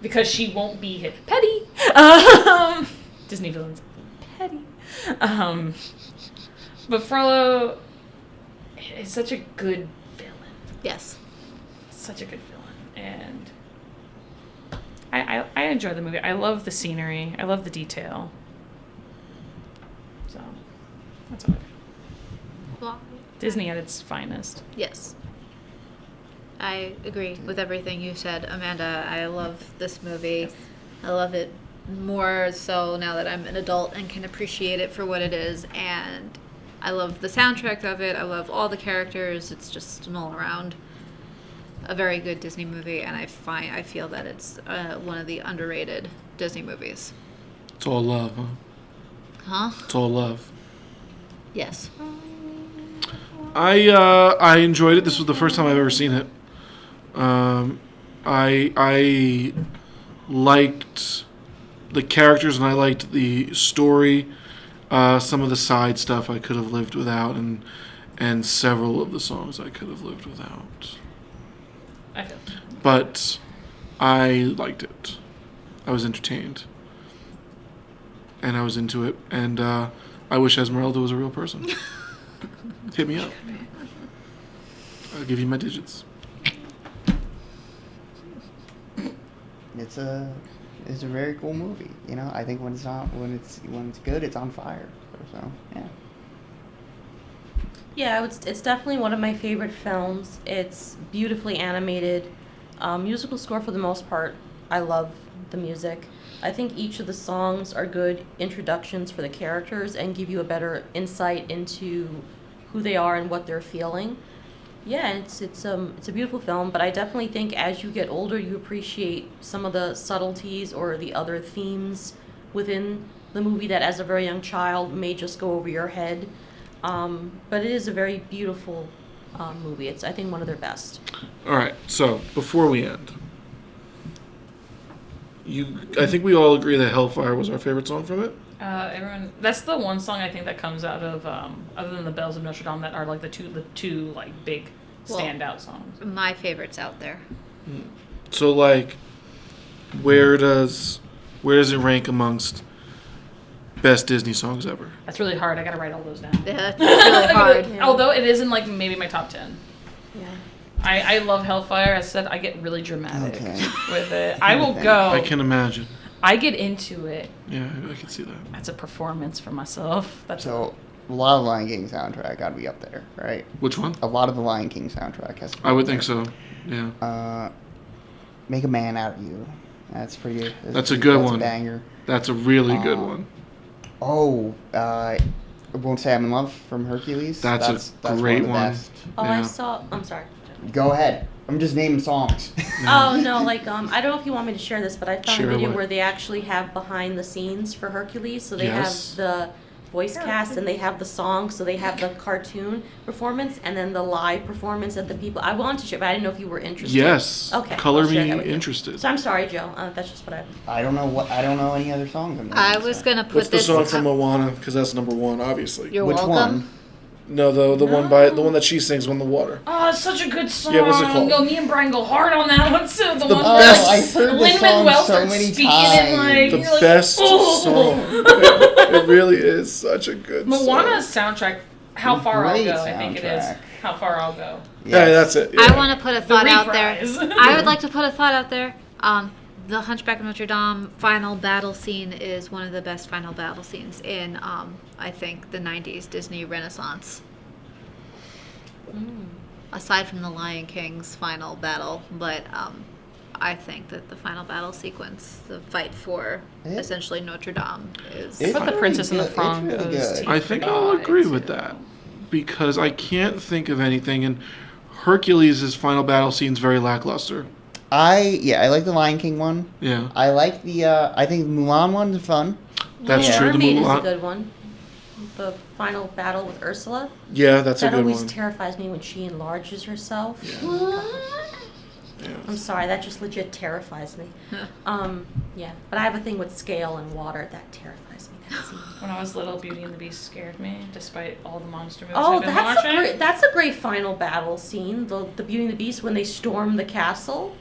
because she won't be hit. Petty. Disney villains. Petty. But Frollo is such a good villain. Yes. Such a good villain. And I enjoy the movie. I love the scenery. I love the detail. So, that's all. Well, Disney at its finest. yes. I agree with everything you said, Amanda. I love this movie. I love it more so now that I'm an adult and can appreciate it for what it is. And I love the soundtrack of it. I love all the characters. It's just an all around a very good Disney movie, and I feel that it's one of the underrated Disney movies. It's all love, huh? Huh? It's all love. Yes. I enjoyed it. This was the first time I've ever seen it. I liked the characters and I liked the story. Some of the side stuff I could have lived without, and several of the songs I could have lived without. I feel. But I liked it. I was entertained. And I was into it. And I wish Esmeralda was a real person. Hit me up. I'll give you my digits. It's a very cool movie. You know, I think when it's good, it's on fire. So yeah. Yeah, it's definitely one of my favorite films. It's beautifully animated. Musical score for the most part. I love the music. I think each of the songs are good introductions for the characters and give you a better insight into who they are and what they're feeling. Yeah, it's a beautiful film, but I definitely think as you get older, you appreciate some of the subtleties or the other themes within the movie that as a very young child may just go over your head. But it is a very beautiful movie. It's, I think, one of their best. All right, so before we end, I think we all agree that Hellfire was our favorite song from it. Everyone, that's the one song I think that comes out of, other than the Bells of Notre Dame, that are like the two like big standout songs. My favorite's out there. So like, where does it rank amongst best Disney songs ever? That's really hard. I gotta write all those down. Yeah, it's really hard. Yeah. Although it is in like maybe my top 10. Yeah. I love Hellfire. As I said, I get really dramatic Okay. with it. I will Okay. go. I can imagine. I get into it. Yeah, I can see that. That's a performance for myself. That's So a lot of the Lion King soundtrack got to be up there, right? Which one? A lot of the Lion King soundtrack has to be I would up think there. so. Yeah. Make a Man Out of You. That's pretty. That's a good that's one. A banger. That's a really good one. Oh, I Won't Say I'm in Love from Hercules. That's a great one. one. Of the best. Oh, Yeah. I'm sorry. Go ahead. I'm just naming songs. Oh, no, like, I don't know if you want me to share this, but I found Share a video away. where they actually have behind the scenes for Hercules. So they Yes. have the voice cast and they have the song, so they have the cartoon performance and then the live performance that the people. I wanted to share, but I didn't know if you were interested. Yes. Okay. Color I'll share me that with you. interested. So I'm sorry, Joe. That's just what I. I don't know any other songs. I was gonna put What's the this. song from Moana? Because that's number one, obviously. You're Which welcome. one? No, the one that she sings when the water. Oh, it's such a good song. Yeah, what's it called? Yo, me and Brian go hard on that one too. The one Oh, where best- I heard the Lin-Manuel song so starts many speaking and like The you're like, best "Oh." song. It really is such a good Moana's song. soundtrack. How far I'll Great go. I think it is. soundtrack. How far I'll go. Yeah, that's it. Yeah. I want to put a thought out there. reprise. I would like to put a thought out there. The Hunchback of Notre Dame final battle scene is one of the best final battle scenes in, I think, the 90s Disney Renaissance. Aside from the Lion King's final battle, but I think that the final battle sequence, the fight for essentially Notre Dame, is. It's But the really Princess and the good. Frog It's really goes good. to- I think I'll agree with that because I can't think of anything. And Hercules' final battle scene's very lackluster. I like the Lion King one. Yeah, I like the I think the Mulan one's fun. that's Yeah. true. The Mermaid is a Mulan. good one. The final battle with Ursula. Yeah, that's a That good always one. terrifies me when she enlarges herself. Yeah. I'm sorry, that just legit terrifies me. Yeah, but I have a thing with scale and water that terrifies me. That scene. When I was little, Beauty and the Beast scared me, despite all the monster movies Oh, I've been that's watching. that's a great final battle scene. The Beauty and the Beast when they storm the castle.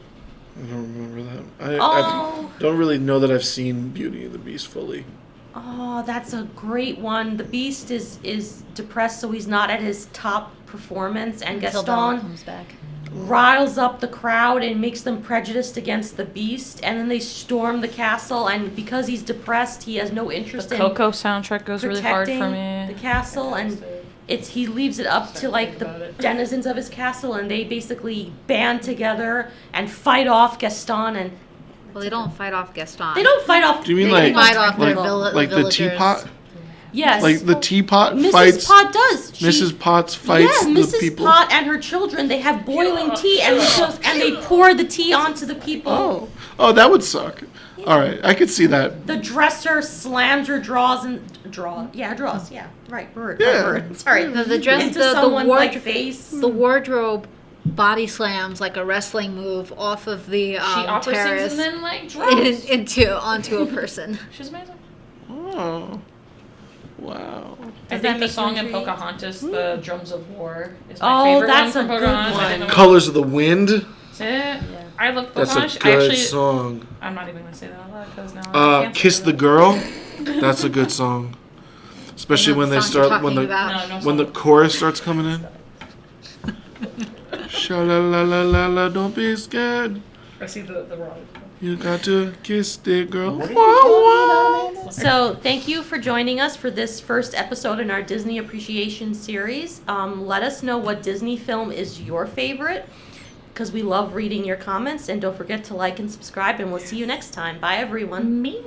I don't remember that. Oh. I don't really know that I've seen Beauty and the Beast fully. Oh, that's a great one. The Beast is depressed, so he's not at his top performance, and Until Bella Gaston comes back. riles up the crowd and makes them prejudiced against the Beast, and then they storm the castle, and because he's depressed, he has no interest The in Coco soundtrack goes really hard protecting for me. the castle, and he leaves it up to like about the it. denizens of his castle, and they basically band together and fight off Gaston, and Well, they don't fight off Gaston. they don't fight off. Do you mean They like fight off their technical- like the villagers. teapot? Yes. Like the teapot Mrs. fights. Pot does. Mrs. Potts fights yeah, the Mrs. people. Pot and her children. They have boiling tea, and they pour the tea onto the people. Oh, that would suck. All right, I could see that. The dresser slams her draws. Yeah, right. Word. Yeah. Word. Sorry. The dress, into the someone's like wardrobe, face. the wardrobe body slams like a wrestling move off of the She opera terrace sings and then like drops. onto a person. She's amazing. Oh, wow. I Does think that the make song you in intrigued? Pocahontas, "The Drums of War," is my Oh, favorite that's one a from good Pocahontas. one. I think Colors of the Wind. that's it. Yeah. I love That's Pocahontas. a good song. I'm not even gonna say that out loud because now I can't Kiss say the that. Girl. That's a good song. Especially I know when the they song you're start when talking the about. No, when the chorus starts coming in. Sha la la la la la, don't be scared. I see the wrong. You got to kiss the girl. What are you talking about, Amanda? So thank you for joining us for this first episode in our Disney Appreciation Series. Let us know what Disney film is your favorite, because we love reading your comments. And don't forget to like and subscribe, and we'll see you next time. Bye, everyone. Me.